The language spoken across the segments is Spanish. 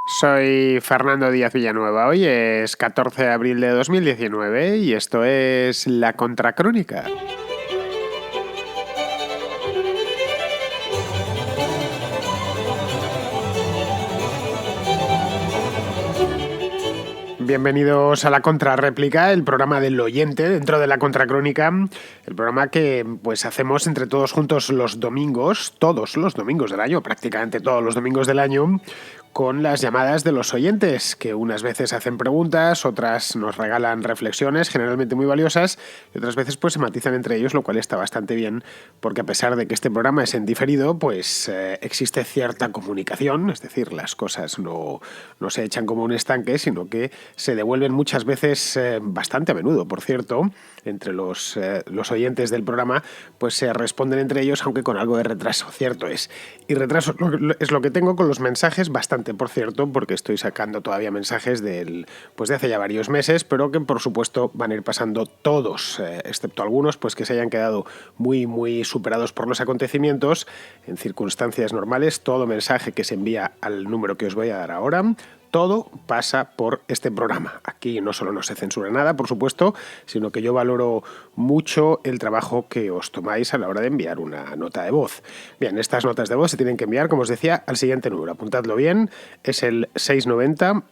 Soy Fernando Díaz Villanueva. Hoy es 14 de abril de 2019 y esto es La Contracrónica. Bienvenidos a La Contrarréplica, el programa del oyente dentro de La Contracrónica, el programa que pues hacemos entre todos juntos los domingos, todos los domingos del año, prácticamente todos los domingos del año, con las llamadas de los oyentes, que unas veces hacen preguntas, otras nos regalan reflexiones, generalmente muy valiosas, y otras veces pues se matizan entre ellos, lo cual está bastante bien, porque a pesar de que este programa es en diferido, pues existe cierta comunicación, es decir, las cosas no se echan como un estanque, sino que se devuelven muchas veces, bastante a menudo, por cierto, entre los oyentes del programa, pues se responden entre ellos, aunque con algo de retraso, cierto es. Y retraso es lo que tengo con los mensajes, bastante, por cierto, porque estoy sacando todavía mensajes de hace ya varios meses, pero que por supuesto van a ir pasando todos, excepto algunos, pues que se hayan quedado muy, muy superados por los acontecimientos. En circunstancias normales, todo mensaje que se envía al número que os voy a dar ahora, todo pasa por este programa. Aquí no solo no se censura nada, por supuesto, sino que yo valoro mucho el trabajo que os tomáis a la hora de enviar una nota de voz. Bien, estas notas de voz se tienen que enviar, como os decía, al siguiente número. Apuntadlo bien, es el 690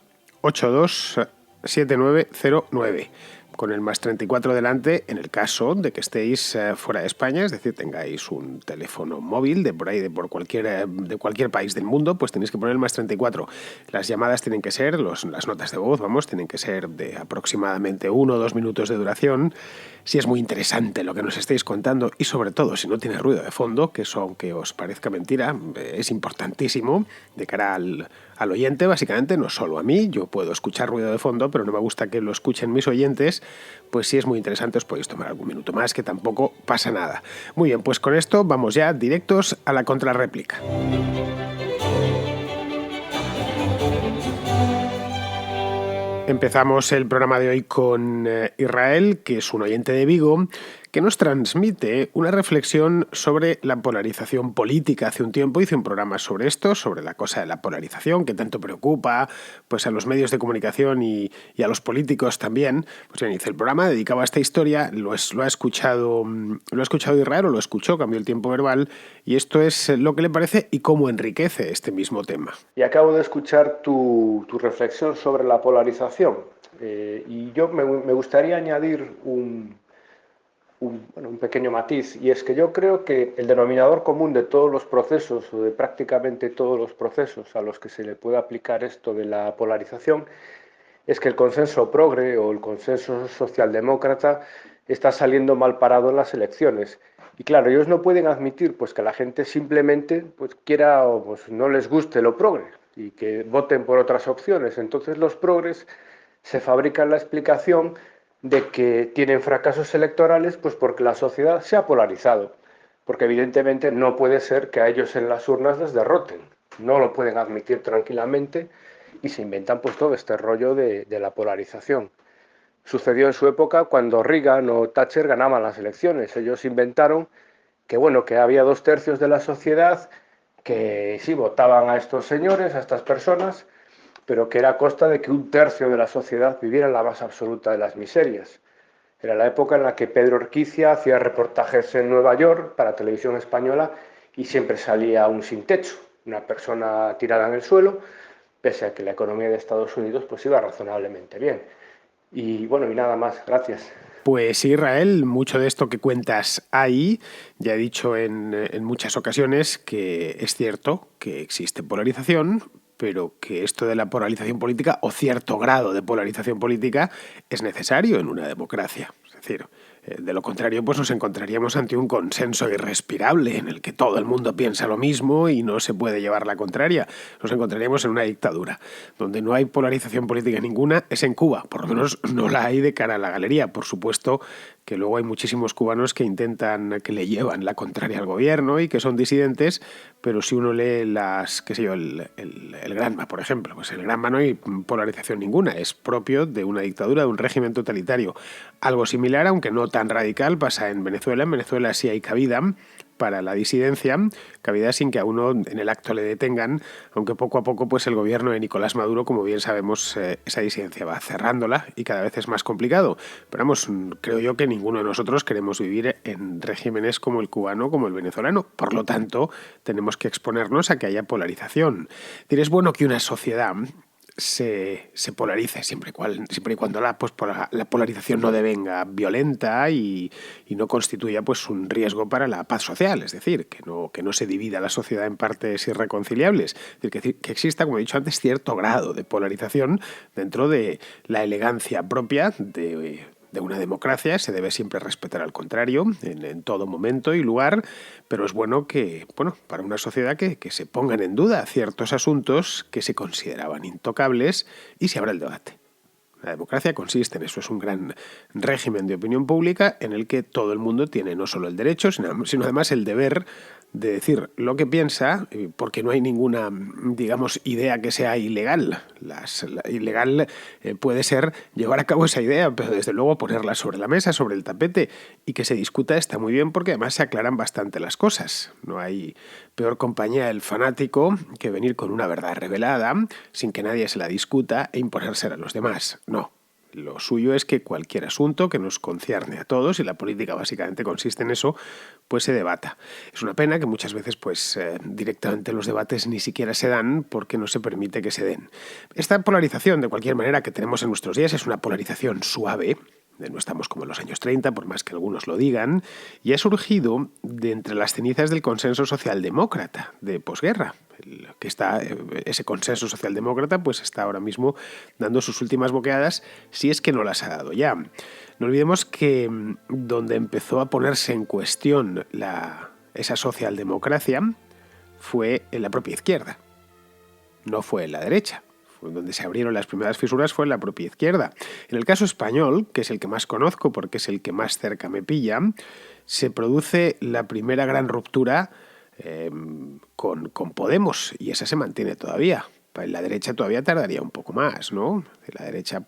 827909. Con el más 34 delante, en el caso de que estéis fuera de España, es decir, tengáis un teléfono móvil de por ahí, de cualquier país del mundo, pues tenéis que poner el más 34. Las llamadas tienen que ser, las notas de voz, tienen que ser de aproximadamente 1 o 2 minutos de duración. Si es muy interesante lo que nos estáis contando y sobre todo si no tiene ruido de fondo, que eso, aunque os parezca mentira, es importantísimo de cara al oyente, básicamente, no solo a mí. Yo puedo escuchar ruido de fondo, pero no me gusta que lo escuchen mis oyentes. Pues si es muy interesante os podéis tomar algún minuto más, que tampoco pasa nada. Muy bien, pues con esto vamos ya directos a la contrarréplica. Empezamos el programa de hoy con Israel, que es un oyente de Vigo, que nos transmite una reflexión sobre la polarización política. Hace un tiempo hice un programa sobre esto, sobre la cosa de la polarización, que tanto preocupa pues a los medios de comunicación y a los políticos también. Pues bien, hice el programa dedicado a esta historia, lo ha escuchado Israel, o lo escuchó, cambió el tiempo verbal, y esto es lo que le parece y cómo enriquece este mismo tema. Y acabo de escuchar tu reflexión sobre la polarización, y yo me gustaría añadir un pequeño matiz, y es que yo creo que el denominador común de todos los procesos, o de prácticamente todos los procesos a los que se le puede aplicar esto de la polarización, es que el consenso progre o el consenso socialdemócrata está saliendo mal parado en las elecciones. Y claro, ellos no pueden admitir pues, que la gente simplemente pues, quiera o pues, no les guste lo progre y que voten por otras opciones. Entonces los progres se fabrican la explicación de que tienen fracasos electorales pues porque la sociedad se ha polarizado. Porque evidentemente no puede ser que a ellos en las urnas les derroten. No lo pueden admitir tranquilamente y se inventan pues todo este rollo de la polarización. Sucedió en su época cuando Reagan o Thatcher ganaban las elecciones. Ellos inventaron que, bueno, que había 2/3 de la sociedad que sí votaban a estos señores, a estas personas, pero que era a costa de que 1/3 de la sociedad viviera en la más absoluta de las miserias. Era la época en la que Pedro Urquiza hacía reportajes en Nueva York para Televisión Española y siempre salía un sin techo, una persona tirada en el suelo, pese a que la economía de Estados Unidos pues iba razonablemente bien. Y bueno, y nada más, gracias. Pues Israel, mucho de esto que cuentas ahí, ya he dicho en muchas ocasiones que es cierto que existe polarización, pero que esto de la polarización política, o cierto grado de polarización política, es necesario en una democracia. Es decir, de lo contrario, pues nos encontraríamos ante un consenso irrespirable en el que todo el mundo piensa lo mismo y no se puede llevar la contraria. Nos encontraríamos en una dictadura. Donde no hay polarización política ninguna es en Cuba. Por lo menos no la hay de cara a la galería. Por supuesto que luego hay muchísimos cubanos que que le llevan la contraria al gobierno y que son disidentes, pero si uno lee el Granma, por ejemplo, pues en el Granma no hay polarización ninguna. Es propio de una dictadura, de un régimen totalitario. Algo similar, aunque no tan radical, pasa en Venezuela. En Venezuela sí hay cabida para la disidencia, cabida sin que a uno en el acto le detengan, aunque poco a poco pues el gobierno de Nicolás Maduro, como bien sabemos, esa disidencia va cerrándola y cada vez es más complicado. Pero vamos, creo yo que ninguno de nosotros queremos vivir en regímenes como el cubano, como el venezolano. Por lo tanto, tenemos que exponernos a que haya polarización. Es decir, es bueno que una sociedad se polarice siempre y cuando la polarización no devenga violenta y no constituya pues un riesgo para la paz social, es decir, que no se divida la sociedad en partes irreconciliables, es decir, que exista, como he dicho antes, cierto grado de polarización dentro de la elegancia propia de una democracia. Se debe siempre respetar al contrario en todo momento y lugar, pero es bueno que, para una sociedad que se pongan en duda ciertos asuntos que se consideraban intocables y se abra el debate. La democracia consiste en eso, es un gran régimen de opinión pública en el que todo el mundo tiene no solo el derecho, sino además el deber de decir lo que piensa, porque no hay ninguna, digamos, idea que sea ilegal. Ilegal puede ser llevar a cabo esa idea, pero desde luego ponerla sobre la mesa, sobre el tapete, y que se discuta está muy bien porque además se aclaran bastante las cosas. No hay peor compañía del fanático que venir con una verdad revelada sin que nadie se la discuta e imponérsela a los demás. No. Lo suyo es que cualquier asunto que nos concierne a todos, y la política básicamente consiste en eso, pues se debata. Es una pena que muchas veces directamente los debates ni siquiera se dan porque no se permite que se den. Esta polarización, de cualquier manera, que tenemos en nuestros días es una polarización suave. No estamos como en los años 30, por más que algunos lo digan, y ha surgido de entre las cenizas del consenso socialdemócrata de posguerra. Ese consenso socialdemócrata pues está ahora mismo dando sus últimas boqueadas, si es que no las ha dado ya. No olvidemos que donde empezó a ponerse en cuestión esa socialdemocracia fue en la propia izquierda, no fue en la derecha. Donde se abrieron las primeras fisuras fue en la propia izquierda. En el caso español, que es el que más conozco porque es el que más cerca me pilla, se produce la primera gran ruptura con Podemos, y esa se mantiene todavía. En la derecha todavía tardaría un poco más, ¿no? La derecha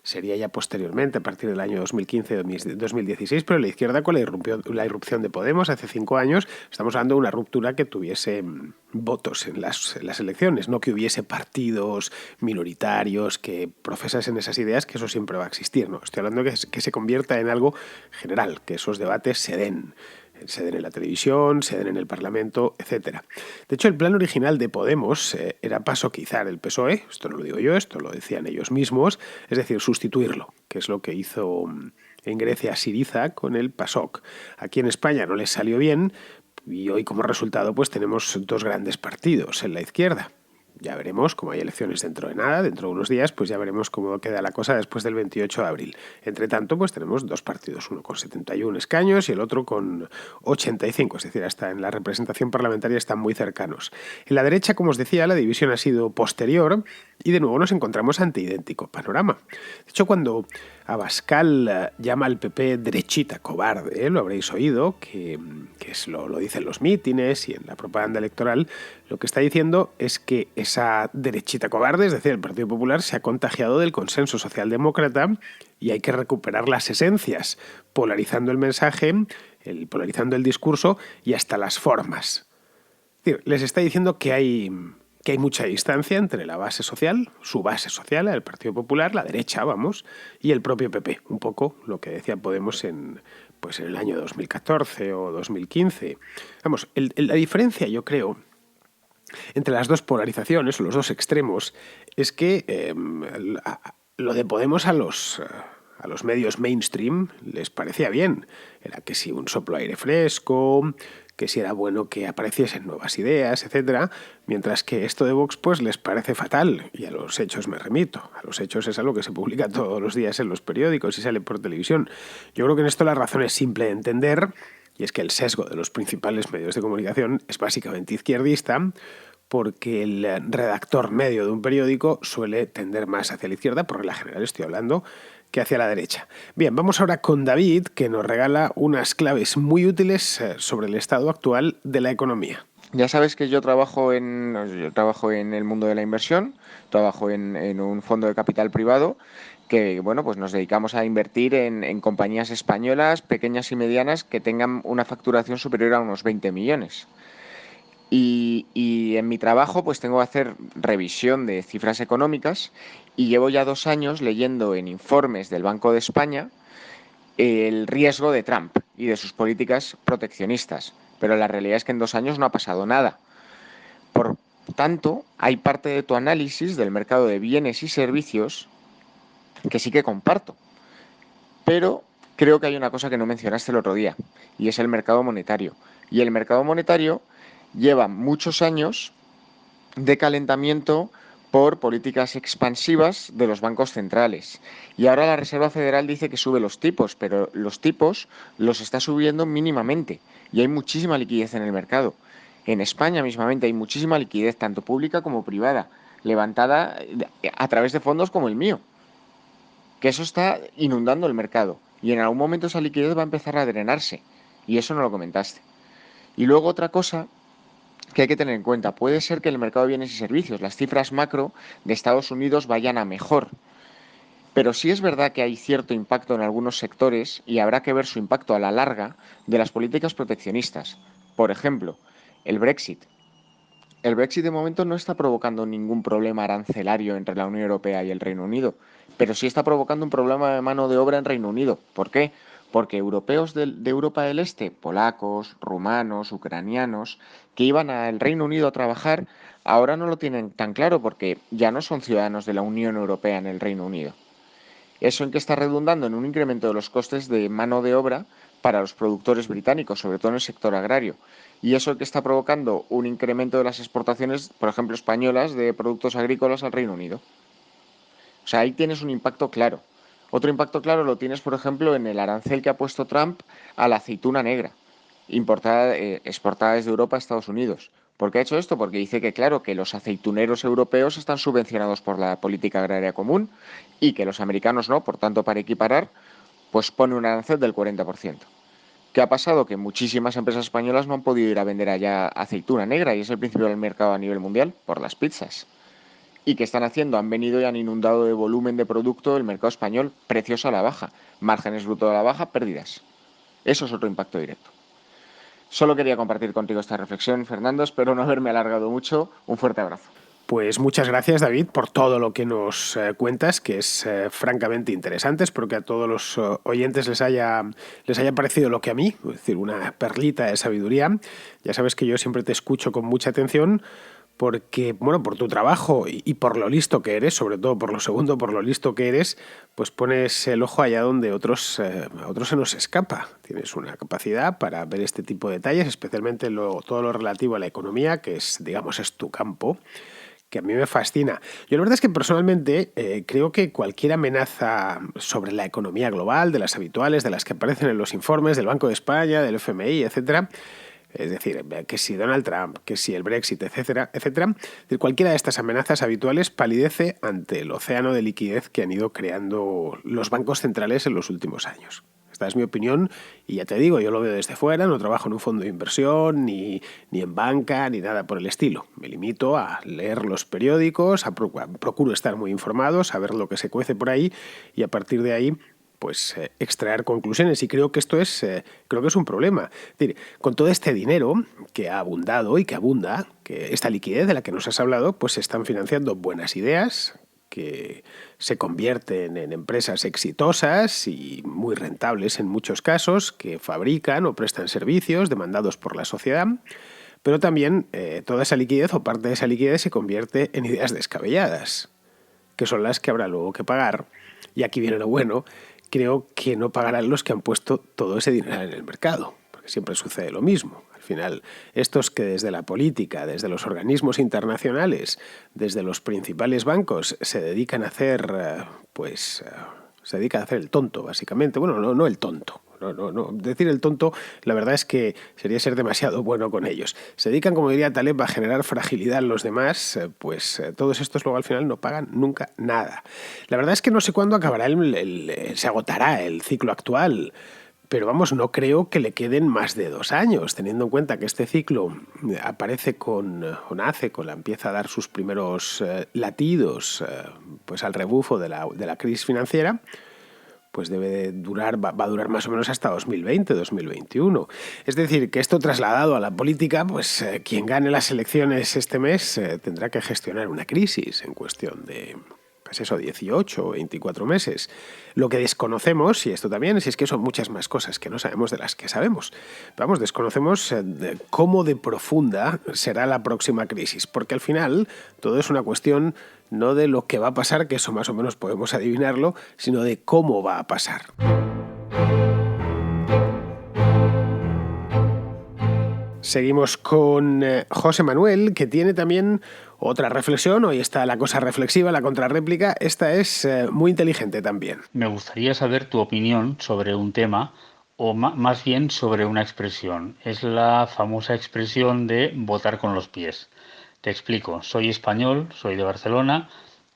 sería ya posteriormente, a partir del año 2015-2016, pero la izquierda con la irrupción de Podemos hace 5 años, estamos hablando de una ruptura que tuviese votos en las elecciones, no que hubiese partidos minoritarios que profesasen esas ideas, que eso siempre va a existir, ¿no? Estoy hablando que se convierta en algo general, que esos debates se den en la televisión, se den en el Parlamento, etc. De hecho, el plan original de Podemos era pasoquizar el PSOE, esto no lo digo yo, esto lo decían ellos mismos, es decir, sustituirlo, que es lo que hizo en Grecia Syriza con el PASOK. Aquí en España no les salió bien y hoy como resultado pues tenemos 2 grandes partidos en la izquierda. Ya veremos, como hay elecciones dentro de nada, dentro de unos días, pues ya veremos cómo queda la cosa después del 28 de abril. Entre tanto, pues tenemos 2 partidos, uno con 71 escaños y el otro con 85, es decir, hasta en la representación parlamentaria están muy cercanos. En la derecha, como os decía, la división ha sido posterior y de nuevo nos encontramos ante idéntico panorama. De hecho, cuando Abascal llama al PP derechita cobarde, lo habréis oído, que lo dicen los mítines y en la propaganda electoral, lo que está diciendo es que esa derechita cobarde, es decir, el Partido Popular, se ha contagiado del consenso socialdemócrata y hay que recuperar las esencias, polarizando el mensaje, polarizando el discurso y hasta las formas. Es decir, les está diciendo que hay mucha distancia entre la base social, su base social, el Partido Popular, la derecha, vamos, y el propio PP. Un poco lo que decía Podemos en el año 2014 o 2015. Vamos, la diferencia, yo creo, entre las 2 polarizaciones o los 2 extremos es que lo de Podemos a los medios mainstream les parecía bien. Era que si un soplo de aire fresco, que si era bueno que apareciesen nuevas ideas, etcétera, mientras que esto de Vox pues les parece fatal, y a los hechos me remito. A los hechos es algo que se publica todos los días en los periódicos y sale por televisión. Yo creo que en esto la razón es simple de entender, y es que el sesgo de los principales medios de comunicación es básicamente izquierdista, porque el redactor medio de un periódico suele tender más hacia la izquierda, por regla general estoy hablando, que hacia la derecha. Bien, vamos ahora con David, que nos regala unas claves muy útiles sobre el estado actual de la economía. Ya sabes que yo trabajo en el mundo de la inversión, trabajo en un fondo de capital privado que, bueno, pues nos dedicamos a invertir en compañías españolas pequeñas y medianas que tengan una facturación superior a unos 20 millones. Y en mi trabajo pues tengo que hacer revisión de cifras económicas y llevo ya 2 años leyendo en informes del Banco de España el riesgo de Trump y de sus políticas proteccionistas. Pero la realidad es que en 2 años no ha pasado nada. Por tanto, hay parte de tu análisis del mercado de bienes y servicios que sí que comparto. Pero creo que hay una cosa que no mencionaste el otro día, y es el mercado monetario. Y el mercado monetario lleva muchos años de calentamiento por políticas expansivas de los bancos centrales. Y ahora la Reserva Federal dice que sube los tipos, pero los tipos los está subiendo mínimamente y hay muchísima liquidez en el mercado. En España mismamente hay muchísima liquidez, tanto pública como privada, levantada a través de fondos como el mío, que eso está inundando el mercado. Y en algún momento esa liquidez va a empezar a drenarse. Y eso no lo comentaste. Y luego otra cosa que hay que tener en cuenta. Puede ser que el mercado de bienes y servicios, las cifras macro de Estados Unidos vayan a mejor, pero sí es verdad que hay cierto impacto en algunos sectores y habrá que ver su impacto a la larga de las políticas proteccionistas. Por ejemplo, el Brexit. El Brexit de momento no está provocando ningún problema arancelario entre la Unión Europea y el Reino Unido, pero sí está provocando un problema de mano de obra en Reino Unido. ¿Por qué? Porque europeos de Europa del Este, polacos, rumanos, ucranianos, que iban al Reino Unido a trabajar, ahora no lo tienen tan claro porque ya no son ciudadanos de la Unión Europea en el Reino Unido. ¿Eso en qué está redundando? En un incremento de los costes de mano de obra para los productores británicos, sobre todo en el sector agrario. Y eso que está provocando un incremento de las exportaciones, por ejemplo, españolas de productos agrícolas al Reino Unido. O sea, ahí tienes un impacto claro. Otro impacto claro lo tienes, por ejemplo, en el arancel que ha puesto Trump a la aceituna negra, exportada desde Europa a Estados Unidos. ¿Por qué ha hecho esto? Porque dice que, claro, que los aceituneros europeos están subvencionados por la política agraria común y que los americanos no, por tanto, para equiparar, pues pone un arancel del 40%. ¿Qué ha pasado? Que muchísimas empresas españolas no han podido ir a vender allá aceituna negra y es el principio del mercado a nivel mundial por las pizzas. ¿Y qué están haciendo? Han venido y han inundado de volumen de producto el mercado español, precios a la baja, márgenes brutos a la baja, pérdidas. Eso es otro impacto directo. Solo quería compartir contigo esta reflexión, Fernando, espero no haberme alargado mucho. Un fuerte abrazo. Pues muchas gracias, David, por todo lo que nos cuentas, que es francamente interesante. Espero que a todos los oyentes les haya parecido lo que a mí, es decir, una perlita de sabiduría. Ya sabes que yo siempre te escucho con mucha atención porque, bueno, por tu trabajo y por lo listo que eres, sobre todo por lo segundo, por lo listo que eres, pues pones el ojo allá donde a otros se nos escapa. Tienes una capacidad para ver este tipo de detalles, especialmente todo lo relativo a la economía, que es, digamos, es tu campo, que a mí me fascina. Yo la verdad es que personalmente creo que cualquier amenaza sobre la economía global, de las habituales, de las que aparecen en los informes del Banco de España, del FMI, etcétera, es decir, que si Donald Trump, que si el Brexit, etcétera, etcétera, cualquiera de estas amenazas habituales palidece ante el océano de liquidez que han ido creando los bancos centrales en los últimos años. Esta es mi opinión y ya te digo, yo lo veo desde fuera, no trabajo en un fondo de inversión, ni en banca, ni nada por el estilo. Me limito a leer los periódicos, procuro estar muy informado, saber lo que se cuece por ahí y a partir de ahí pues extraer conclusiones y creo que creo que es un problema. Es decir, con todo este dinero que ha abundado y que abunda, que esta liquidez de la que nos has hablado, pues se están financiando buenas ideas que se convierten en empresas exitosas y muy rentables en muchos casos, que fabrican o prestan servicios demandados por la sociedad, pero también toda esa liquidez o parte de esa liquidez se convierte en ideas descabelladas, que son las que habrá luego que pagar. Y aquí viene lo bueno, creo que no pagarán los que han puesto todo ese dinero en el mercado, porque siempre sucede lo mismo. Al final, estos que desde la política, desde los organismos internacionales, desde los principales bancos, se dedican a hacer, se dedican a hacer el tonto, básicamente. Bueno, no el tonto. No. Decir el tonto, la verdad es que sería ser demasiado bueno con ellos. Se dedican, como diría Taleb, a generar fragilidad en los demás, todos estos luego al final no pagan nunca nada. La verdad es que no sé cuándo acabará se agotará el ciclo actual, Pero vamos, no creo que le queden más de 2 años, teniendo en cuenta que este ciclo empieza a dar sus primeros latidos pues al rebufo de la crisis financiera. Pues va a durar más o menos hasta 2020, 2021. Es decir, que esto trasladado a la política, pues quien gane las elecciones este mes tendrá que gestionar una crisis en cuestión de, pues eso, 18 o 24 meses. Lo que desconocemos, y esto también, es que son muchas más cosas que no sabemos de las que sabemos. Vamos, desconocemos cómo de profunda será la próxima crisis, porque al final todo es una cuestión no de lo que va a pasar, que eso más o menos podemos adivinarlo, sino de cómo va a pasar. Seguimos con José Manuel, que tiene también otra reflexión. Hoy está la cosa reflexiva, la contrarréplica. Esta es muy inteligente también. Me gustaría saber tu opinión sobre un tema, o más bien sobre una expresión. Es la famosa expresión de votar con los pies. Te explico. Soy español, soy de Barcelona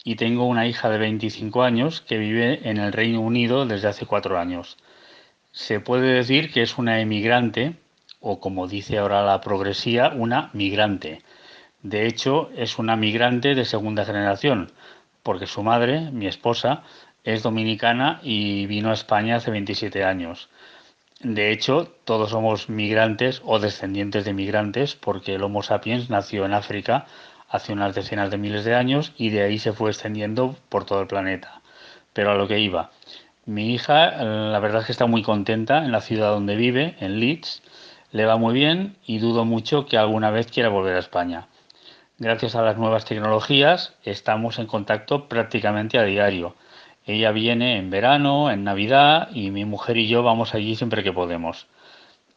y tengo una hija de 25 años que vive en el Reino Unido desde hace 4 años. Se puede decir que es una emigrante, o como dice ahora la progresía, una migrante. De hecho, es una migrante de segunda generación, porque su madre, mi esposa, es dominicana y vino a España hace 27 años. De hecho, todos somos migrantes o descendientes de migrantes, porque el Homo sapiens nació en África hace unas decenas de miles de años y de ahí se fue extendiendo por todo el planeta. Pero a lo que iba. Mi hija, la verdad es que está muy contenta en la ciudad donde vive, en Leeds. Le va muy bien y dudo mucho que alguna vez quiera volver a España. Gracias a las nuevas tecnologías estamos en contacto prácticamente a diario. Ella viene en verano, en Navidad y mi mujer y yo vamos allí siempre que podemos.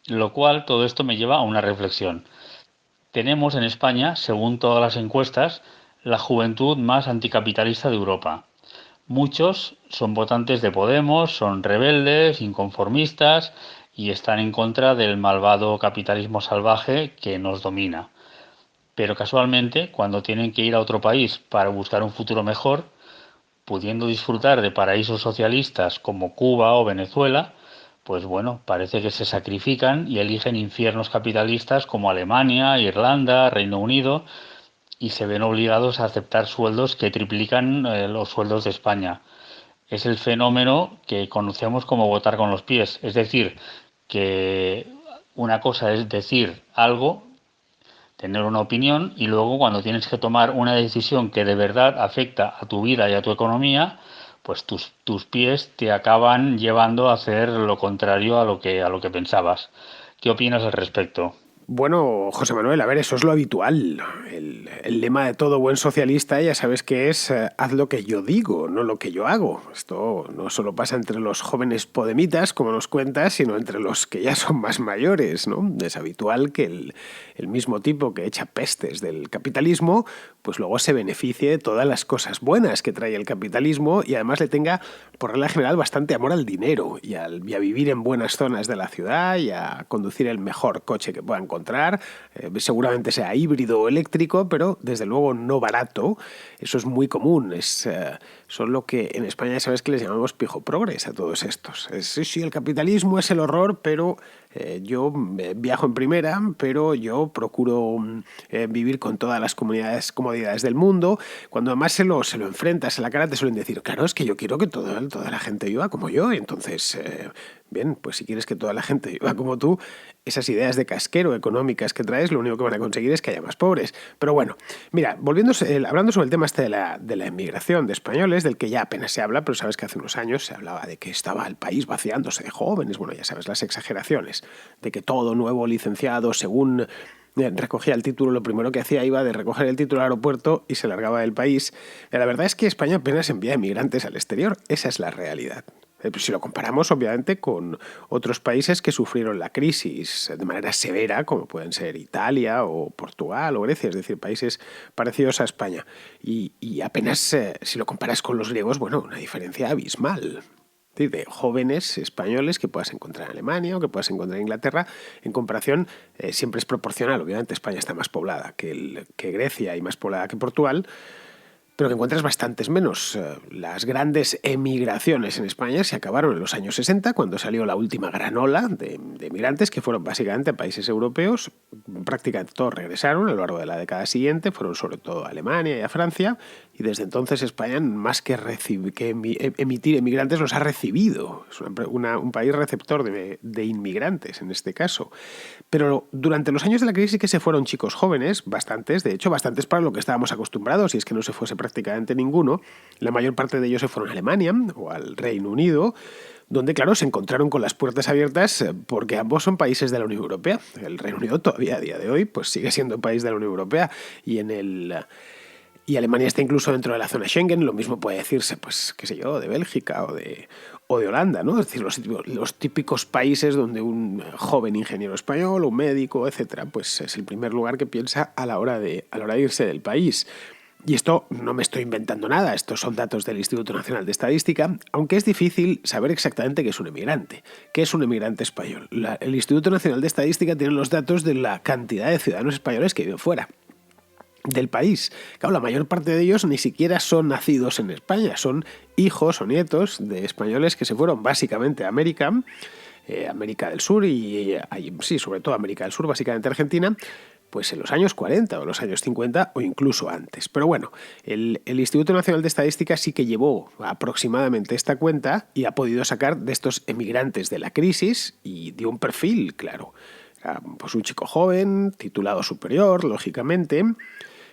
Lo cual, todo esto me lleva a una reflexión. Tenemos en España, según todas las encuestas, la juventud más anticapitalista de Europa. Muchos son votantes de Podemos, son rebeldes, inconformistas y están en contra del malvado capitalismo salvaje que nos domina. Pero casualmente, cuando tienen que ir a otro país para buscar un futuro mejor, pudiendo disfrutar de paraísos socialistas como Cuba o Venezuela, pues bueno, parece que se sacrifican y eligen infiernos capitalistas como Alemania, Irlanda, Reino Unido, y se ven obligados a aceptar sueldos que triplican los sueldos de España. Es el fenómeno que conocemos como votar con los pies, es decir, que una cosa es decir algo, tener una opinión, y luego cuando tienes que tomar una decisión que de verdad afecta a tu vida y a tu economía, pues tus pies te acaban llevando a hacer lo contrario a lo que pensabas. ¿Qué opinas al respecto? Bueno, José Manuel, a ver, eso es lo habitual. El lema de todo buen socialista, ya sabes que es haz lo que yo digo, no lo que yo hago. Esto no solo pasa entre los jóvenes podemitas, como nos cuentas, sino entre los que ya son más mayores, ¿no? Es habitual que el mismo tipo que echa pestes del capitalismo, pues luego se beneficie de todas las cosas buenas que trae el capitalismo y además le tenga, por regla general, bastante amor al dinero y a vivir en buenas zonas de la ciudad y a conducir el mejor coche que pueda encontrar. Seguramente sea híbrido o eléctrico, pero desde luego no barato. Eso es muy común. Son lo que en España ya sabes que les llamamos pijo progres a todos estos. Sí, el capitalismo es el horror, pero yo viajo en primera, pero yo procuro vivir con todas las comodidades del mundo. Cuando además se lo enfrentas en la cara, te suelen decir, claro, es que yo quiero que toda la gente viva como yo. Y entonces, bien, pues si quieres que toda la gente viva como tú, esas ideas de casquero económicas que traes, lo único que van a conseguir es que haya más pobres. Pero bueno, mira, hablando sobre el tema de la inmigración de españoles, del que ya apenas se habla, pero sabes que hace unos años se hablaba de que estaba el país vaciándose de jóvenes, bueno, ya sabes, las exageraciones, de que todo nuevo licenciado, según recogía el título, lo primero que hacía iba de recoger el título al aeropuerto y se largaba del país. La verdad es que España apenas envía inmigrantes al exterior, esa es la realidad. Si lo comparamos, obviamente, con otros países que sufrieron la crisis de manera severa, como pueden ser Italia o Portugal o Grecia, es decir, países parecidos a España. Y apenas, si lo comparas con los griegos, bueno, una diferencia abismal. Es decir, de jóvenes españoles que puedas encontrar en Alemania o que puedas encontrar en Inglaterra, en comparación, siempre es proporcional. Obviamente España está más poblada que Grecia y más poblada que Portugal, pero que encuentras bastantes menos. Las grandes emigraciones en España se acabaron en los años 60, cuando salió la última gran ola de emigrantes, que fueron básicamente a países europeos. Prácticamente todos regresaron a lo largo de la década siguiente, fueron sobre todo a Alemania y a Francia, y desde entonces España, más que emitir emigrantes, los ha recibido. Es un país receptor de inmigrantes, en este caso. Pero durante los años de la crisis sí que se fueron chicos jóvenes, bastantes, de hecho, bastantes para lo que estábamos acostumbrados, y es que no se fuese prácticamente ninguno. La mayor parte de ellos se fueron a Alemania o al Reino Unido, donde, claro, se encontraron con las puertas abiertas porque ambos son países de la Unión Europea. El Reino Unido todavía a día de hoy pues sigue siendo un país de la Unión Europea, y Alemania está incluso dentro de la zona Schengen. Lo mismo puede decirse, pues, qué sé yo, de Bélgica o de Holanda, ¿no? Es decir, los típicos países donde un joven ingeniero español, un médico, etcétera, pues es el primer lugar que piensa a la hora de irse del país. Y esto no me estoy inventando nada, estos son datos del Instituto Nacional de Estadística, aunque es difícil saber exactamente qué es un emigrante. ¿Qué es un emigrante español? El Instituto Nacional de Estadística tiene los datos de la cantidad de ciudadanos españoles que viven fuera del país. Claro, la mayor parte de ellos ni siquiera son nacidos en España, son hijos o nietos de españoles que se fueron básicamente a América del Sur y sí, sobre todo América del Sur, básicamente Argentina, pues en los años 40 o los años 50 o incluso antes. Pero bueno, el Instituto Nacional de Estadística sí que llevó aproximadamente esta cuenta y ha podido sacar de estos emigrantes de la crisis y dio un perfil, claro. Era, pues, un chico joven, titulado superior, lógicamente,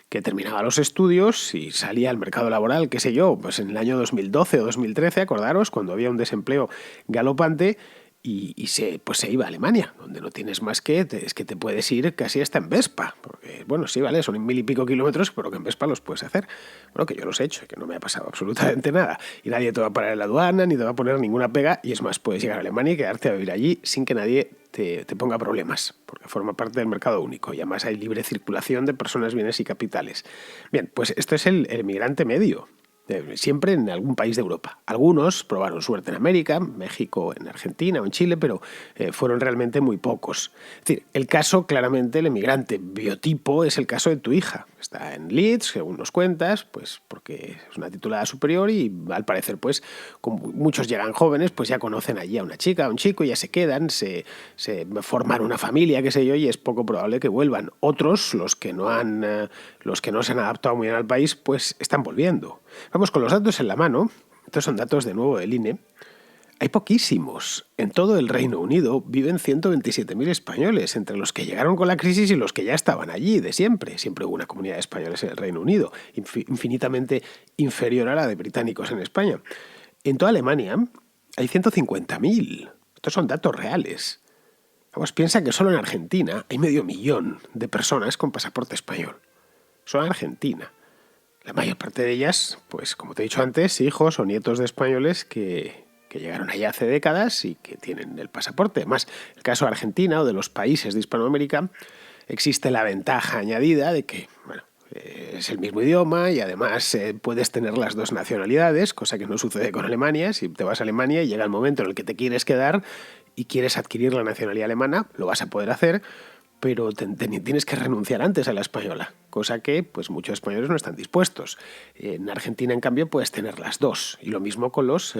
que terminaba los estudios y salía al mercado laboral, qué sé yo, pues en el año 2012 o 2013, acordaros, cuando había un desempleo galopante, y se iba a Alemania, donde no tienes más es que te puedes ir casi hasta en Vespa, porque, bueno, sí, vale, son 1000 y pico kilómetros, pero que en Vespa los puedes hacer. Bueno, que yo los he hecho, que no me ha pasado absolutamente nada. Y nadie te va a parar en la aduana, ni te va a poner ninguna pega, y es más, puedes llegar a Alemania y quedarte a vivir allí sin que nadie te ponga problemas, porque forma parte del mercado único, y además hay libre circulación de personas, bienes y capitales. Bien, pues esto es el emigrante medio, siempre en algún país de Europa. Algunos probaron suerte en América, México, en Argentina o en Chile, pero fueron realmente muy pocos. Es decir, el caso, claramente, el emigrante biotipo es el caso de tu hija. Está en Leeds, según nos cuentas, pues porque es una titulada superior y, al parecer, pues como muchos llegan jóvenes, pues ya conocen allí a una chica, a un chico, y ya se quedan, se forman una familia, qué sé yo, y es poco probable que vuelvan. Otros, los que no se han adaptado muy bien al país, pues están volviendo. Vamos, con los datos en la mano, estos son datos de nuevo del INE, hay poquísimos. En todo el Reino Unido viven 127.000 españoles, entre los que llegaron con la crisis y los que ya estaban allí de siempre. Siempre hubo una comunidad de españoles en el Reino Unido, infinitamente inferior a la de británicos en España. En toda Alemania hay 150.000. Estos son datos reales. Vamos, piensa que solo en Argentina hay 500.000 de personas con pasaporte español. Solo en Argentina. La mayor parte de ellas, pues como te he dicho antes, hijos o nietos de españoles que llegaron allá hace décadas y que tienen el pasaporte. Además, en el caso de Argentina o de los países de Hispanoamérica, existe la ventaja añadida de que, bueno, es el mismo idioma y además puedes tener las dos nacionalidades, cosa que no sucede con Alemania. Si te vas a Alemania y llega el momento en el que te quieres quedar y quieres adquirir la nacionalidad alemana, lo vas a poder hacer, pero tienes que renunciar antes a la española, cosa que pues muchos españoles no están dispuestos. En Argentina, en cambio, puedes tener las dos, y lo mismo con los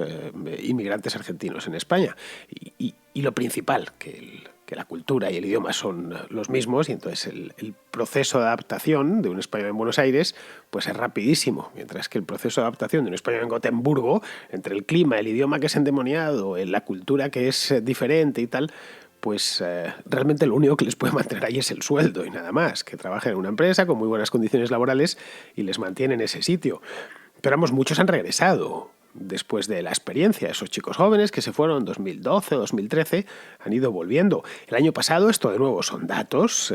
inmigrantes argentinos en España. Y lo principal, que la cultura y el idioma son los mismos, y entonces el proceso de adaptación de un español en Buenos Aires pues es rapidísimo, mientras que el proceso de adaptación de un español en Gotemburgo, entre el clima, el idioma que es endemoniado, la cultura que es diferente y tal, pues realmente lo único que les puede mantener ahí es el sueldo y nada más, que trabajen en una empresa con muy buenas condiciones laborales y les mantienen en ese sitio. Pero vamos, muchos han regresado después de la experiencia. Esos chicos jóvenes que se fueron en 2012 o 2013 han ido volviendo. El año pasado, esto de nuevo son datos,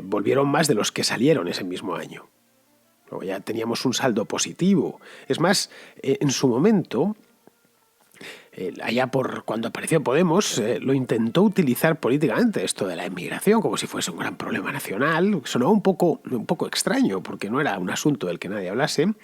volvieron más de los que salieron ese mismo año. Luego ya teníamos un saldo positivo. Es más, en su momento, allá por cuando apareció Podemos, lo intentó utilizar políticamente, esto de la emigración, como si fuese un gran problema nacional. Sonó un poco extraño, porque no era un asunto del que nadie hablase.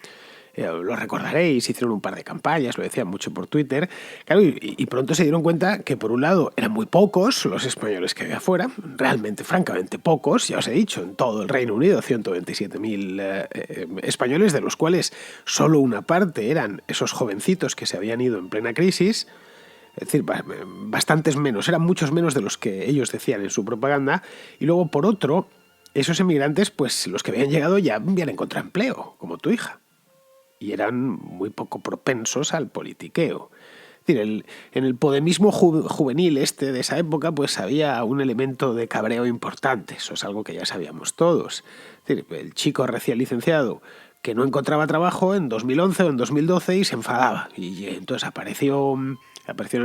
Lo recordaréis, hicieron un par de campañas, lo decían mucho por Twitter. Claro, y pronto se dieron cuenta que, por un lado, eran muy pocos los españoles que había afuera, realmente, francamente pocos, ya os he dicho, en todo el Reino Unido, 127.000 españoles, de los cuales solo una parte eran esos jovencitos que se habían ido en plena crisis. Es decir, bastantes menos, eran muchos menos de los que ellos decían en su propaganda. Y luego, por otro, esos emigrantes, pues los que habían llegado ya habían encontrado empleo, como tu hija. Y eran muy poco propensos al politiqueo. Es decir, en el podemismo juvenil de esa época, pues había un elemento de cabreo importante. Eso es algo que ya sabíamos todos. Es decir, el chico recién licenciado que no encontraba trabajo en 2011 o en 2012 y se enfadaba. Y entonces aparecieron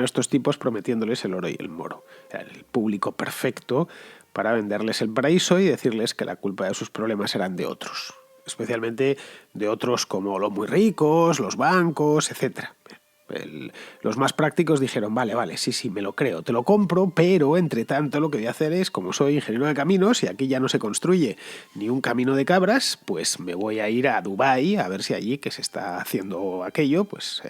estos tipos prometiéndoles el oro y el moro. Era el público perfecto para venderles el paraíso y decirles que la culpa de sus problemas eran de otros. Especialmente de otros como los muy ricos, los bancos, etc. Los más prácticos dijeron, vale, sí, me lo creo, te lo compro, pero entre tanto lo que voy a hacer es, como soy ingeniero de caminos y aquí ya no se construye ni un camino de cabras, pues me voy a ir a Dubái a ver si allí, que se está haciendo aquello, pues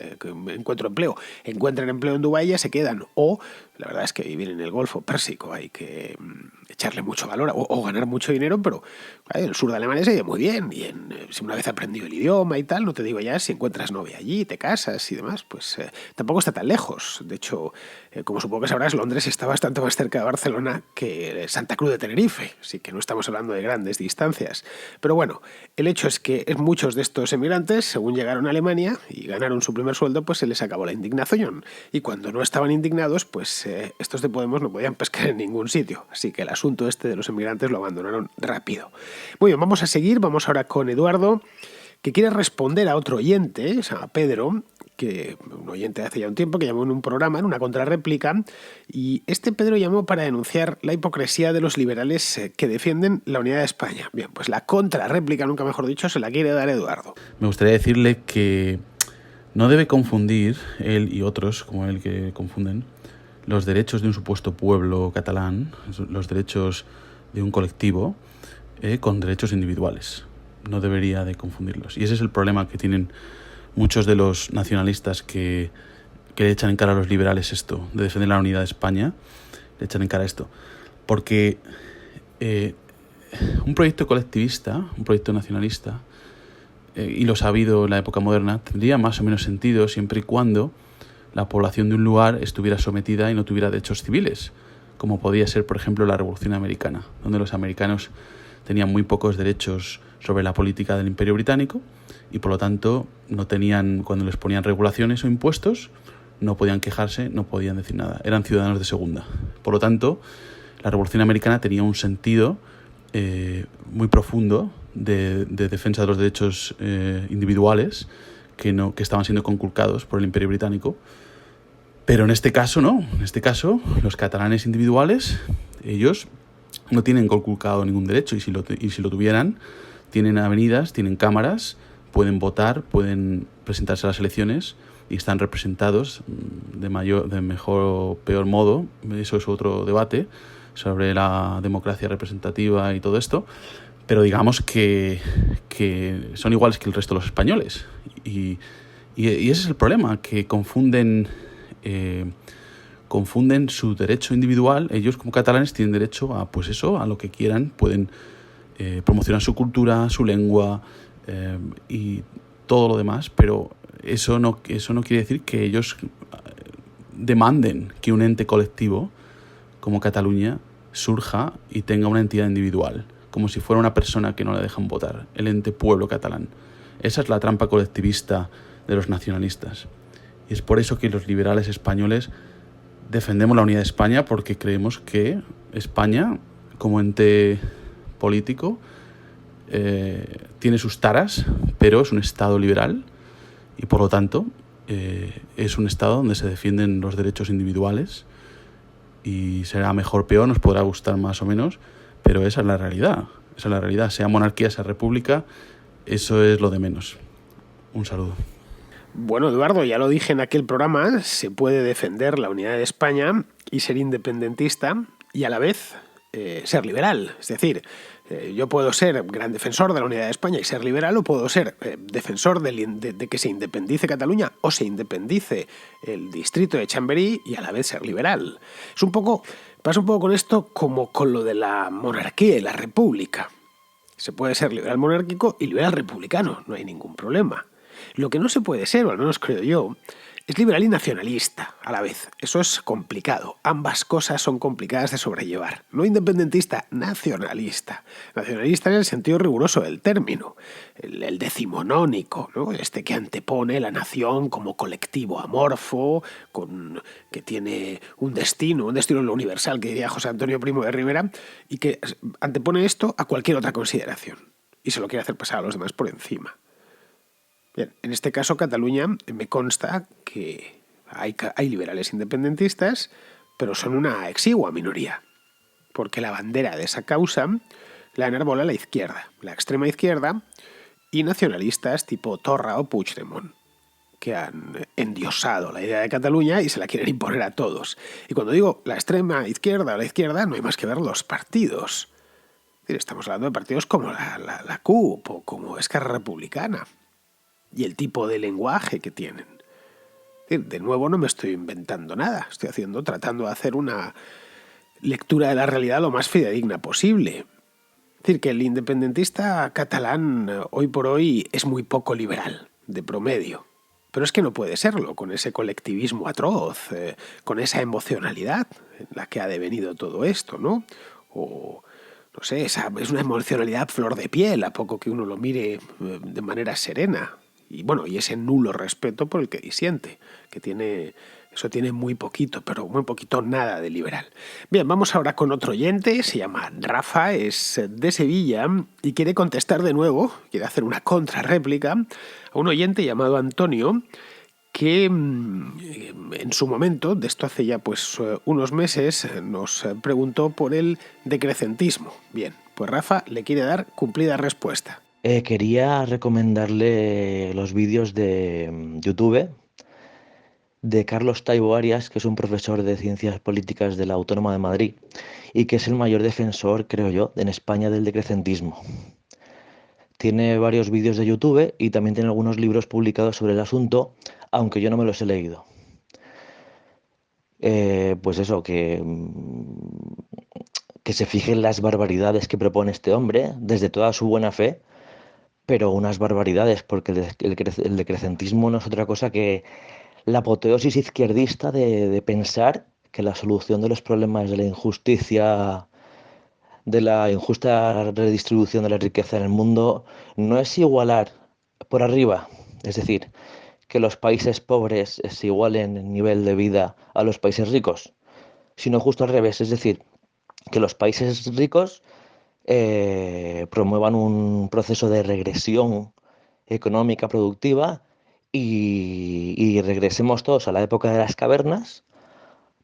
encuentro empleo. Encuentran empleo en Dubái y ya se quedan. O la verdad es que vivir en el Golfo Pérsico hay que echarle mucho valor o ganar mucho dinero, pero en el sur de Alemania se vive muy bien y si una vez aprendido el idioma y tal, no te digo ya si encuentras novia allí, te casas y demás, pues tampoco está tan lejos. De hecho, como supongo que sabrás, Londres está bastante más cerca de Barcelona que Santa Cruz de Tenerife, así que no estamos hablando de grandes distancias. Pero bueno, el hecho es que muchos de estos emigrantes, según llegaron a Alemania y ganaron su primer sueldo, pues se les acabó la indignación. Y cuando no estaban indignados, pues estos de Podemos no podían pescar en ningún sitio. Así que el asunto de los emigrantes lo abandonaron rápido. Muy bien, vamos a seguir. Vamos ahora con Eduardo, que quiere responder a otro oyente, se llama Pedro, que un oyente hace ya un tiempo que llamó en un programa, en una contrarréplica, y Pedro llamó para denunciar la hipocresía de los liberales que defienden la unidad de España. Bien, pues la contrarréplica, nunca mejor dicho, se la quiere dar Eduardo. Me gustaría decirle que no debe confundir, él y otros como él que confunden, los derechos de un supuesto pueblo catalán, los derechos de un colectivo, con derechos individuales. No debería de confundirlos. Y ese es el problema que tienen muchos de los nacionalistas que le echan en cara a los liberales esto, de defender la unidad de España, le echan en cara esto. Porque un proyecto colectivista, un proyecto nacionalista, y lo ha habido en la época moderna, tendría más o menos sentido siempre y cuando la población de un lugar estuviera sometida y no tuviera derechos civiles, como podía ser, por ejemplo, la Revolución Americana, donde los americanos tenían muy pocos derechos sobre la política del Imperio Británico y, por lo tanto, no tenían, cuando les ponían regulaciones o impuestos, no podían quejarse, no podían decir nada. Eran ciudadanos de segunda. Por lo tanto, la Revolución Americana tenía un sentido muy profundo de defensa de los derechos individuales que estaban siendo conculcados por el Imperio Británico. Pero en este caso no. En este caso, los catalanes individuales, ellos no tienen conculcado ningún derecho, y si lo tuvieran, tienen avenidas, tienen cámaras, pueden votar, pueden presentarse a las elecciones y están representados de mejor o peor modo. Eso es otro debate sobre la democracia representativa y todo esto. Pero digamos que son iguales que el resto de los españoles. Y ese es el problema, que confunden su derecho individual. Ellos como catalanes tienen derecho a, pues eso, a lo que quieran. Pueden promocionar su cultura, su lengua y todo lo demás, pero eso no quiere decir que ellos demanden que un ente colectivo como Cataluña surja y tenga una entidad individual, como si fuera una persona que no le dejan votar, el ente pueblo catalán. Esa es la trampa colectivista de los nacionalistas. Y es por eso que los liberales españoles defendemos la unidad de España, porque creemos que España, como ente político, tiene sus taras, pero es un Estado liberal y, por lo tanto, es un Estado donde se defienden los derechos individuales, y será mejor o peor, nos podrá gustar más o menos, pero esa es la realidad. Esa es la realidad. Sea monarquía, sea república, eso es lo de menos. Un saludo. Bueno, Eduardo, ya lo dije en aquel programa, se puede defender la unidad de España y ser independentista y a la vez ser liberal. Es decir, Yo puedo ser gran defensor de la unidad de España y ser liberal, o puedo ser defensor de que se independice Cataluña o se independice el distrito de Chamberí y a la vez ser liberal. Pasa un poco con esto como con lo de la monarquía y la república. Se puede ser liberal monárquico y liberal republicano, no hay ningún problema. Lo que no se puede ser, o al menos creo yo, es liberal y nacionalista a la vez. Eso es complicado. Ambas cosas son complicadas de sobrellevar. No independentista, nacionalista. Nacionalista en el sentido riguroso del término. El decimonónico, ¿no? Este que antepone la nación como colectivo amorfo, que tiene un destino en lo universal, que diría José Antonio Primo de Rivera, y que antepone esto a cualquier otra consideración. Y se lo quiere hacer pasar a los demás por encima. Bien, en este caso, Cataluña, me consta que hay liberales independentistas, pero son una exigua minoría, porque la bandera de esa causa la enarbola la izquierda, la extrema izquierda, y nacionalistas tipo Torra o Puigdemont, que han endiosado la idea de Cataluña y se la quieren imponer a todos. Y cuando digo la extrema izquierda o la izquierda, no hay más que ver los partidos. Estamos hablando de partidos como la CUP o como Esquerra Republicana. Y el tipo de lenguaje que tienen. De nuevo, no me estoy inventando nada. Estoy tratando de hacer una lectura de la realidad lo más fidedigna posible. Es decir, que el independentista catalán hoy por hoy es muy poco liberal, de promedio. Pero es que no puede serlo, con ese colectivismo atroz, con esa emocionalidad en la que ha devenido todo esto, ¿no? O, no sé, es una emocionalidad flor de piel, a poco que uno lo mire de manera serena. Y ese nulo respeto por el que disiente, eso tiene muy poquito, pero muy poquito nada de liberal. Bien, vamos ahora con otro oyente, se llama Rafa, es de Sevilla y quiere contestar de nuevo, quiere hacer una contrarréplica a un oyente llamado Antonio que en su momento, de esto hace ya unos meses, nos preguntó por el decrecentismo. Bien, pues Rafa le quiere dar cumplida respuesta. Quería recomendarle los vídeos de YouTube de Carlos Taibo Arias, que es un profesor de Ciencias Políticas de la Autónoma de Madrid y que es el mayor defensor, creo yo, en España del decrecentismo. Tiene varios vídeos de YouTube y también tiene algunos libros publicados sobre el asunto, aunque yo no me los he leído. Pues eso, que se fijen las barbaridades que propone este hombre desde toda su buena fe, pero unas barbaridades, porque el decrecentismo no es otra cosa que la apoteosis izquierdista de pensar que la solución de los problemas de la injusticia, de la injusta redistribución de la riqueza en el mundo, no es igualar por arriba, es decir, que los países pobres se igualen en nivel de vida a los países ricos, sino justo al revés, es decir, que los países ricos promuevan un proceso de regresión económica productiva y regresemos todos a la época de las cavernas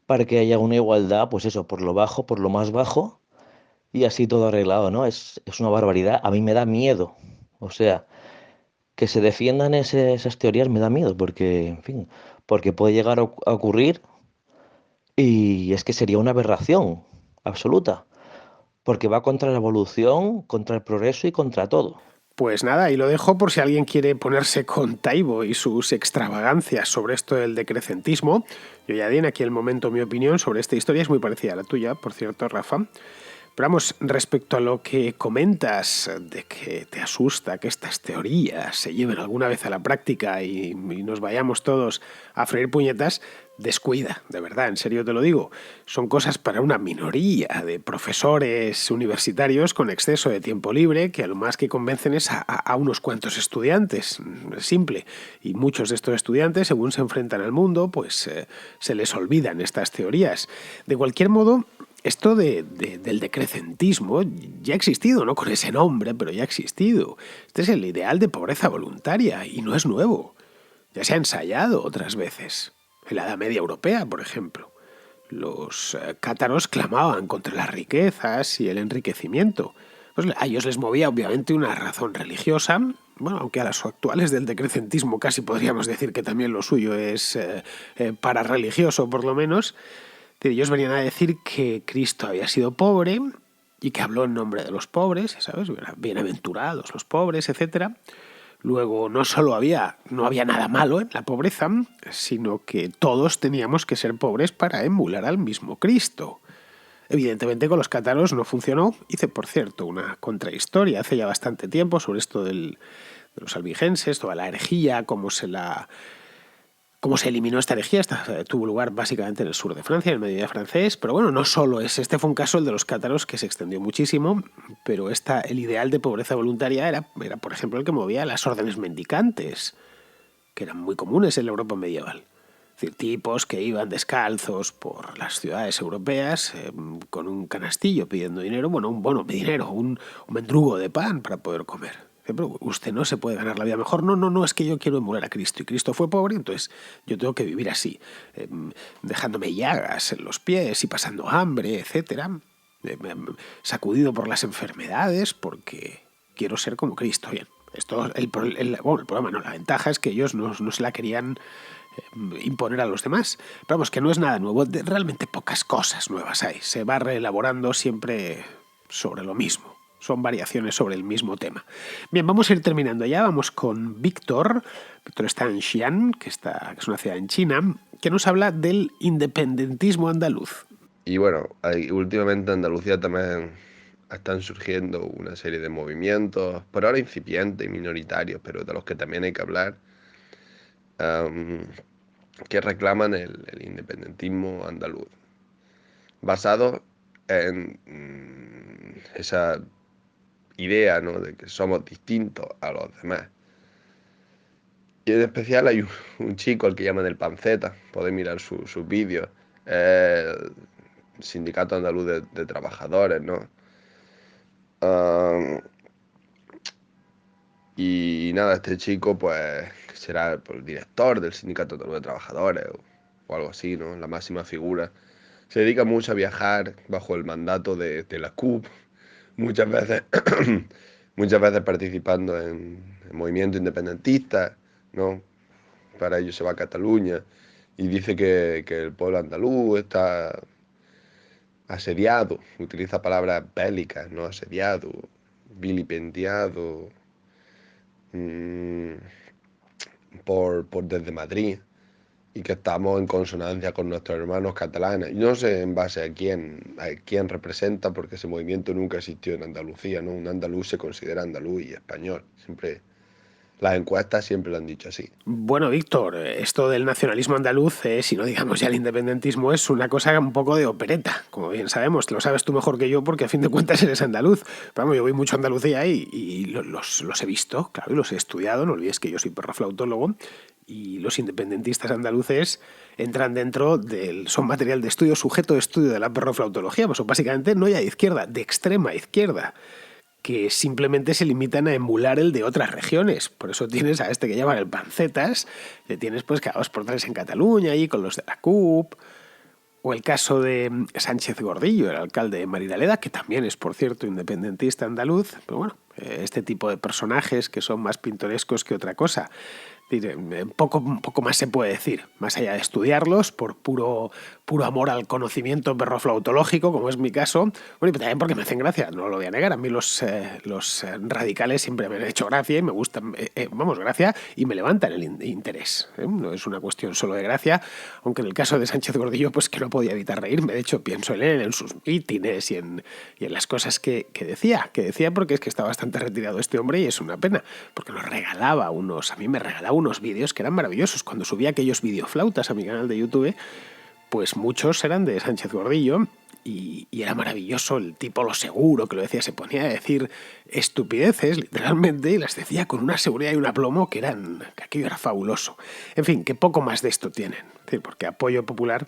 para que haya una igualdad, pues eso, por lo bajo, por lo más bajo y así todo arreglado, ¿no? Es una barbaridad, a mí me da miedo, o sea, que se defiendan esas teorías me da miedo porque, en fin, porque puede llegar a ocurrir y es que sería una aberración absoluta. Porque va contra la evolución, contra el progreso y contra todo. Pues nada, y lo dejo por si alguien quiere ponerse con Taibo y sus extravagancias sobre esto del decrecentismo. Yo ya di en aquel momento mi opinión sobre esta historia, es muy parecida a la tuya, por cierto, Rafa. Pero vamos, respecto a lo que comentas de que te asusta que estas teorías se lleven alguna vez a la práctica y nos vayamos todos a freír puñetas, descuida, de verdad, en serio te lo digo. Son cosas para una minoría de profesores universitarios con exceso de tiempo libre que a lo más que convencen es a unos cuantos estudiantes, es simple. Y muchos de estos estudiantes, según se enfrentan al mundo, pues se les olvidan estas teorías. De cualquier modo, esto del decrecentismo ya ha existido, no con ese nombre, pero ya ha existido. Este es el ideal de pobreza voluntaria y no es nuevo. Ya se ha ensayado otras veces. En la Edad Media Europea, por ejemplo. Los cátaros clamaban contra las riquezas y el enriquecimiento. Pues a ellos les movía obviamente una razón religiosa, bueno, aunque a los actuales del decrecentismo casi podríamos decir que también lo suyo es parareligioso, por lo menos. Ellos venían a decir que Cristo había sido pobre y que habló en nombre de los pobres, ¿sabes? Bienaventurados los pobres, etc. Luego no había nada malo en la pobreza, sino que todos teníamos que ser pobres para emular al mismo Cristo. Evidentemente con los cátaros no funcionó. Hice, por cierto, una contrahistoria hace ya bastante tiempo sobre esto de los albigenses, toda la herejía, cómo se eliminó esta herejía. Tuvo lugar básicamente en el sur de Francia, en el Mediodía francés, pero bueno, no solo es. Este fue un caso, el de los cátaros, que se extendió muchísimo, pero el ideal de pobreza voluntaria era, por ejemplo, el que movía las órdenes mendicantes, que eran muy comunes en la Europa medieval. Es decir, tipos que iban descalzos por las ciudades europeas con un canastillo pidiendo dinero, un mendrugo de pan para poder comer. Pero usted no se puede ganar la vida mejor. No, es que yo quiero emular a Cristo. Y Cristo fue pobre, entonces yo tengo que vivir así, dejándome llagas en los pies y pasando hambre, etcétera, sacudido por las enfermedades porque quiero ser como Cristo. Bien, el problema no, la ventaja es que ellos no se la querían imponer a los demás. Pero vamos, que no es nada nuevo. Realmente pocas cosas nuevas hay. Se va reelaborando siempre sobre lo mismo. Son variaciones sobre el mismo tema. Bien, vamos a ir terminando ya. Vamos con Víctor. Víctor está en Xi'an, que es una ciudad en China, que nos habla del independentismo andaluz. Y bueno, últimamente en Andalucía también están surgiendo una serie de movimientos, por ahora incipientes y minoritarios, pero de los que también hay que hablar, que reclaman el independentismo andaluz, basado en esa idea, ¿no?, de que somos distintos a los demás. Y en especial hay un chico al que llaman el Panceta, podéis mirar sus vídeos, el Sindicato Andaluz de Trabajadores, ¿no? Y nada, este chico pues será el director del Sindicato Andaluz de Trabajadores o algo así, ¿no?, la máxima figura. Se dedica mucho a viajar bajo el mandato de la CUP, muchas veces participando en movimientos independentistas, ¿no? Para ello se va a Cataluña y dice que el pueblo andaluz está asediado, utiliza palabras bélicas, ¿no? Asediado, vilipendiado desde Madrid, y que estamos en consonancia con nuestros hermanos catalanes. Y no sé en base a quién representa, porque ese movimiento nunca existió en Andalucía, ¿no? Un andaluz se considera andaluz y español. Siempre, las encuestas siempre lo han dicho así. Bueno, Víctor, esto del nacionalismo andaluz, si no digamos ya el independentismo, es una cosa un poco de opereta, como bien sabemos. Lo sabes tú mejor que yo porque a fin de cuentas eres andaluz. Pero vamos, yo voy mucho a Andalucía y los he visto, claro, y los he estudiado. No olvides que yo soy perroflautólogo. Y los independentistas andaluces entran son material de estudio, sujeto de estudio de la perroflautología. Pues básicamente no ya de izquierda, de extrema izquierda, que simplemente se limitan a emular el de otras regiones. Por eso tienes a este que llaman el Pancetas, le tienes pues cada 2 por 3 en Cataluña, ahí con los de la CUP, o el caso de Sánchez Gordillo, el alcalde de Maridaleda, que también es, por cierto, independentista andaluz. Pero bueno, este tipo de personajes que son más pintorescos que otra cosa. Poco más se puede decir, más allá de estudiarlos por puro amor al conocimiento perroflautológico, como es mi caso, bueno, y también porque me hacen gracia, no lo voy a negar. A mí los radicales siempre me han hecho gracia y me gustan, gracia, y me levantan el interés. No es una cuestión solo de gracia, aunque en el caso de Sánchez Gordillo, pues que no podía evitar reírme. De hecho, pienso en él, en sus mítines y en las cosas que decía, porque es que está bastante retirado este hombre y es una pena, porque a mí me regalaba unos vídeos que eran maravillosos. Cuando subía aquellos videoflautas a mi canal de YouTube, pues muchos eran de Sánchez Gordillo y era maravilloso el tipo, lo seguro que lo decía, se ponía a decir estupideces literalmente y las decía con una seguridad y un aplomo que aquello era fabuloso. En fin, que poco más de esto tienen, porque apoyo popular,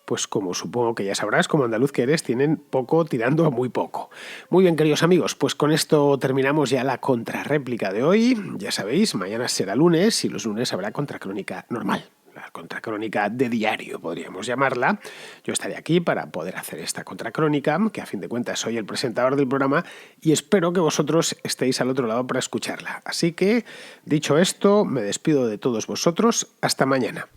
pues como supongo que ya sabrás, como andaluz que eres, tienen poco tirando a muy poco. Muy bien, queridos amigos, pues con esto terminamos ya la contrarréplica de hoy. Ya sabéis, mañana será lunes y los lunes habrá contracrónica normal. La contracrónica de diario, podríamos llamarla. Yo estaré aquí para poder hacer esta contracrónica, que a fin de cuentas soy el presentador del programa y espero que vosotros estéis al otro lado para escucharla. Así que, dicho esto, me despido de todos vosotros. Hasta mañana.